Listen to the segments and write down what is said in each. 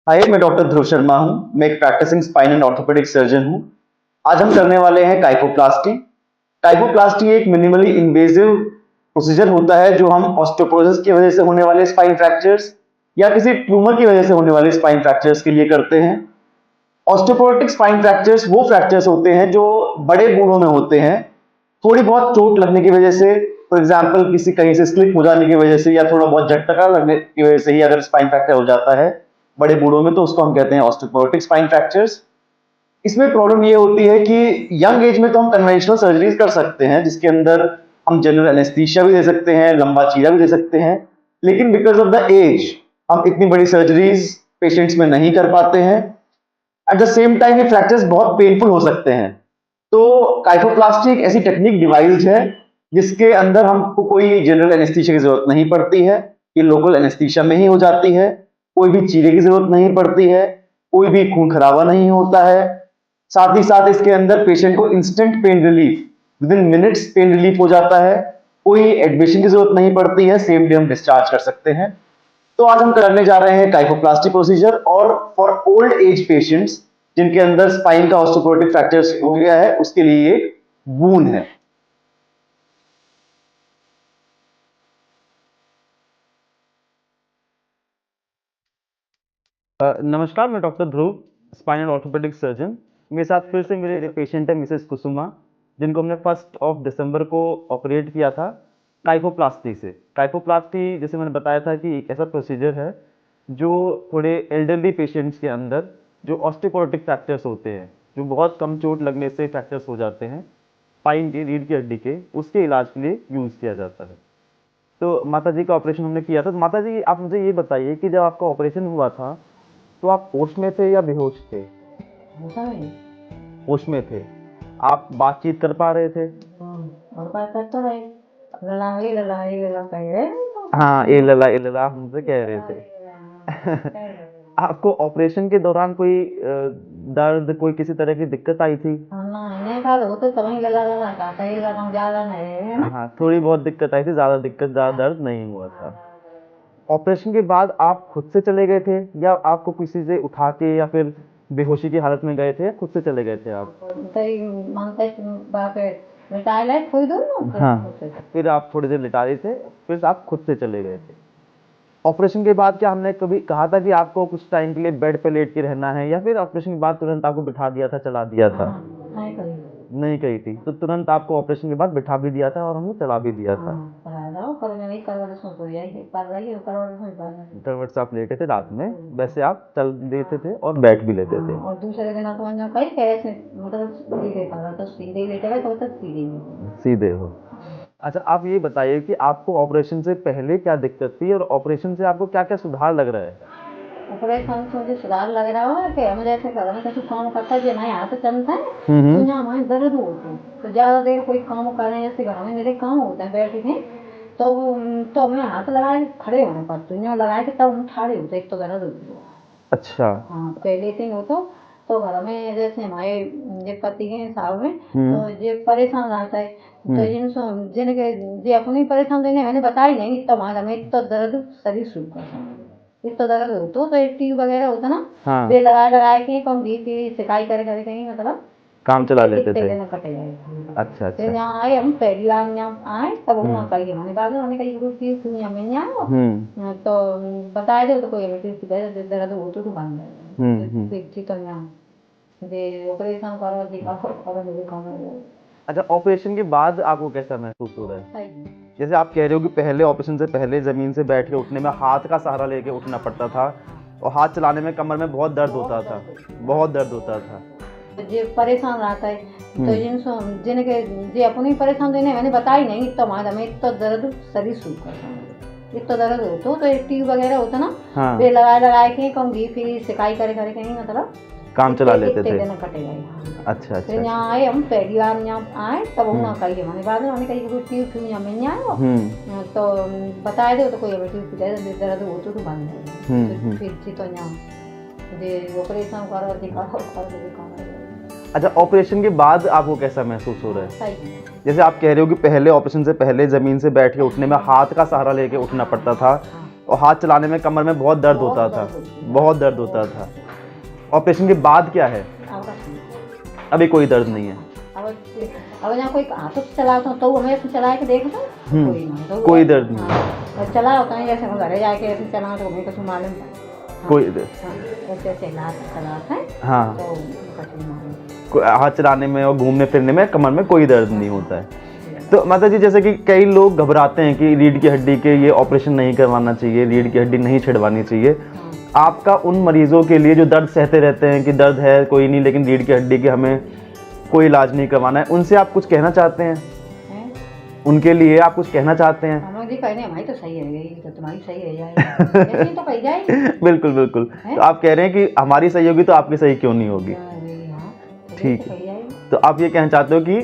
हाय, मैं डॉक्टर ध्रुव शर्मा हूँ। मैं एक practising spine and orthopaedic surgeon हूँ। आज हम करने वाले हैं काइफोप्लास्टी। काइफोप्लास्टी एक मिनिमली इन्वेजिव प्रोसीजर होता है जो हम ऑस्टियोपोरोसिस की वजह से होने वाले स्पाइन फ्रैक्चर्स या किसी ट्यूमर की वजह से होने वाले स्पाइन फ्रैक्चर्स के लिए करते हैं। ऑस्टियोपोरोटिक स्पाइन फ्रैक्चर्स वो फ्रैक्चर्स होते हैं जो बड़े बूढ़ों में होते हैं। थोड़ी बहुत चोट लगने की वजह से, फॉर एग्जाम्पल किसी कहीं से स्लिप हो जाने की वजह से या थोड़ा बहुत झटका लगने की वजह से ही अगर स्पाइन फ्रैक्चर हो जाता है बड़े बूढ़ों में, तो उसको हम कहते हैं ऑस्टियोपोरोटिक स्पाइन फ्रैक्चर्स। इसमें प्रॉब्लम ये होती है कि यंग एज में तो हम कन्वेंशनल सर्जरीज कर सकते हैं जिसके अंदर हम जनरल एनेस्थीसिया भी दे सकते हैं, लंबा चीरा भी दे सकते हैं, लेकिन बिकॉज ऑफ द एज हम इतनी बड़ी सर्जरीज पेशेंट्स में नहीं कर पाते हैं। एट द सेम टाइम ये फ्रैक्चर्स बहुत पेनफुल हो सकते हैं। तो काइफोप्लास्टी एक ऐसी टेक्निक डिवाइस है जिसके अंदर हमको कोई जनरल एनेस्थीसिया की जरूरत नहीं पड़ती है। ये लोकल एनेस्थीसिया में ही हो जाती है। कोई भी चीरे की जरूरत नहीं पड़ती है। कोई भी खून खराबा नहीं होता है। साथ ही साथ इसके अंदर पेशेंट को instant pain relief, with in minutes pain relief हो जाता है। कोई एडमिशन की जरूरत नहीं पड़ती है। सेम डे हम डिस्चार्ज कर सकते हैं। तो आज हम करने जा रहे हैं काइफोप्लास्टी प्रोसीजर, और फॉर ओल्ड एज पेशेंट्स जिनके अंदर स्पाइन का ऑस्टियोपोरोटिक फ्रैक्चर हो गया है उसके लिए ये वून है। नमस्कार, मैं डॉक्टर ध्रुव, स्पाइनल ऑर्थोपेडिक सर्जन। मेरे साथ फिर से मेरे पेशेंट है मिसेस कुसुमा, जिनको हमने 1 दिसंबर को ऑपरेट किया था काइफोप्लास्टी से। काइफोप्लास्टी, जैसे मैंने बताया था, कि एक ऐसा प्रोसीजर है जो थोड़े एल्डरली पेशेंट्स के अंदर जो ऑस्टियोपोरोटिक फ्रैक्चर्स होते हैं, जो बहुत कम चोट लगने से फ्रैक्चर्स हो जाते हैं स्पाइन की, रीढ़ की हड्डी के, उसके इलाज के लिए यूज़ किया जाता है। तो माता जी का ऑपरेशन हमने किया था। तो माता जी, आप मुझे ये बताइए कि जब आपका ऑपरेशन हुआ था तो आप होश में थे या बेहोश थे? होता है। होश में थे। आप बातचीत कर पा रहे थे? और बात करते रहे, ललाई ललाई लला कह रहे हाँ, ए लला हमसे कह रहे थे। आपको ऑपरेशन के दौरान कोई दर्द, कोई किसी तरह की दिक्कत आई थी? ना नहीं खा लो तो कहीं लला लला का कहीं लगा ज्यादा नहीं है ना। हाँ, थोड़ी बहुत दिक्कत आई थी, ज़्यादा दिक्कत, ज़्यादा दर्द नहीं हुआ था। ऑपरेशन के बाद आप खुद से चले गए थे या आपको किसी से उठा के, या फिर बेहोशी की हालत में गए थे, या खुद से चले गए थे आप? कई मानते बापे मिटाइले खोई दो ना। हाँ, फिर आप थोड़ी देर लिटा रहे थे, फिर आप खुद से चले गए थे। ऑपरेशन के बाद क्या हमने कभी कहा था कि आपको कुछ टाइम के लिए बेड पे लेट के रहना है, या फिर ऑपरेशन के बाद तुरंत आपको बिठा दिया था, चला दिया था? नहीं करी। नहीं कही थी। तो तुरंत आपको ऑपरेशन के बाद बिठा भी दिया था और हमने चला भी दिया था। करने नहीं करवा सुन तो यही कर रही है, करवा सुन कर रही करवट से आप लेटे थे रात में, वैसे आप चल देते थे और बैठ भी लेते थे। और दूसरे दिन तो अंजा कहीं कैसे मतलब सीधे करा तो सीधे ही लेटे गए तो सीधे ही। सीधे हो। अच्छा, आप ये बताइए कि आपको ऑपरेशन से पहले क्या दिक्कत थी और ऑपरेशन से आपको क्या क्या सुधार लग रहा है? ऑपरेशन से मुझे सुधार लग रहा है कि हम जैसे घर में कुछ काम करता है, ना हाथ चलता है तो यहाँ हमारे दर्द होते हैं। तो ज़्यादा देर कोई काम करें, जैसे घर में मेरे काम होते हैं बैठ के, तो हमें हाथ लगाए खड़े होने पड़ते हैं, लगाए के तब हम खड़े होते, एक तो दर्द होती है। अच्छा। हाँ, पहले से हो तो घर में जैसे हमारे ये पति के साहब में तो ये परेशान रहता है, तो जिनके ये अपनी परेशान देने मैंने बताई नहीं, तो हमारा में तो दर्द शरीर शुरू करता है। इस तो दर्द होता तो एक ट्यूब वगैरह होता ना, हाँ। वे लगा के कम भी की सिकाई करे करे कहीं मतलब काम चला लेते थे। कटे जाए। अच्छा फिर अच्छा। यहाँ आए, हम पहली बार यहाँ आए तब वहाँ कही हमने बाद में हमने कही रुकी तुम यहाँ में नहीं आओ, तो बताए थे तो कोई दर्द हो तो बंद है देखती तो यहाँ दे ऑपरेशन करो दिखाओ। अच्छा, ऑपरेशन के बाद आपको कैसा महसूस हो रहा है? जैसे आप कह रहे हो कि पहले ऑपरेशन से पहले ज़मीन से बैठ के उठने में हाथ का सहारा लेके उठना पड़ता था, और हाथ चलाने में कमर में बहुत दर्द होता था, बहुत दर्द होता था। जे परेशान रहता है, तो जिनके जे अपनी परेशान देने मैंने बताई नहीं, तो हमारा में तो दर्द शरीर शुरू करता है। एक तो दर्द होता तो एक ट्यूब वगैरह होता ना, हाँ। वे लगाए के कम भी फिर सिकाई करे करे कहीं मतलब काम चला लेते थे। कटे गए। अच्छा अच्छा। फिर यहाँ आए, हम पहली बार यहाँ आए तब वहाँ कही हमने बाद में हमने कही ट्यूब फिर यहाँ में नहीं आए, तो बताए थे तो कोई दर्द हो तो बंद है। फिर तो यहाँ ऑपरेशन करो दिखाओ। अच्छा, ऑपरेशन के बाद आपको कैसा महसूस हो रहा है? जैसे आप कह रहे हो कि पहले ऑपरेशन से पहले ज़मीन से बैठ के उठने में हाथ का सहारा लेके उठना पड़ता था, और हाथ चलाने में कमर में बहुत दर्द होता था, बहुत दर्द होता था। ऑपरेशन के बाद क्या है? अब कुछ नहीं। अभी कोई दर्द नहीं है। अब जहाँ कोई हाथ से चलाता हूँ तो हमें ऐसे चला के देखो तो कोई नहीं, तो कोई दर्द नहीं। हाँ, और चला होता है जैसे हम घरे जाके ऐसे चला तो हमें कुछ मालूम था। कोई ऐसे ऐसे हाथ चलाता है हाँ, तो कुछ नहीं मालूम। हाथ चलाने में और घूमने फिरने में कमर में कोई दर्द नहीं होता है। तो माता जी, जैसे कि कई लोग घबराते हैं कि रीढ़ की हड्डी के ये ऑपरेशन नहीं करवाना चाहिए, रीढ़ की हड्डी नहीं छिड़वानी चाहिए, आपका उन मरीजों के लिए जो दर्द सहते रहते हैं कि दर्द है कोई नहीं लेकिन रीढ़ की हड्डी के हमें कोई इलाज नहीं करवाना है, उनसे आप कुछ कहना चाहते हैं? उनके लिए आप कुछ कहना चाहते हैं? हम लोग जी कहने हमारी तो सही रह गई तो तुम्हारी सही रह जाएगी, ऐसे ही तो कही जाएगी। बिल्कुल बिल्कुल। तो आप कह रहे हैं कि हमारी सही होगी तो आपकी सही क्यों नहीं होगी? हाँ, ठीक तो है। कही जाएगी। तो आप ये कहना चाहते हो कि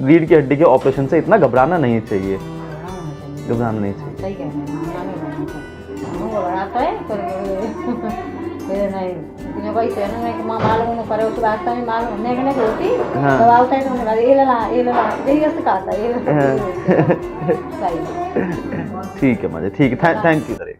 रीढ़ की हड्डी के ऑपरेशन से इतना घबराना नहीं चाहिए, घबराना नहीं चाहिए। सही कह रहे हैं, हम घबराता है फिर नहीं लेकिन भाई कहने में कि माँ मालूम नहीं करे उस रास्ता में मालूम हमने कहने को होती हाँ। तो आता है तो हमने कहा ये ला यही ऐसे कहा था ये सही ठीक है माँ जी, ठीक है, थैंक यू सर।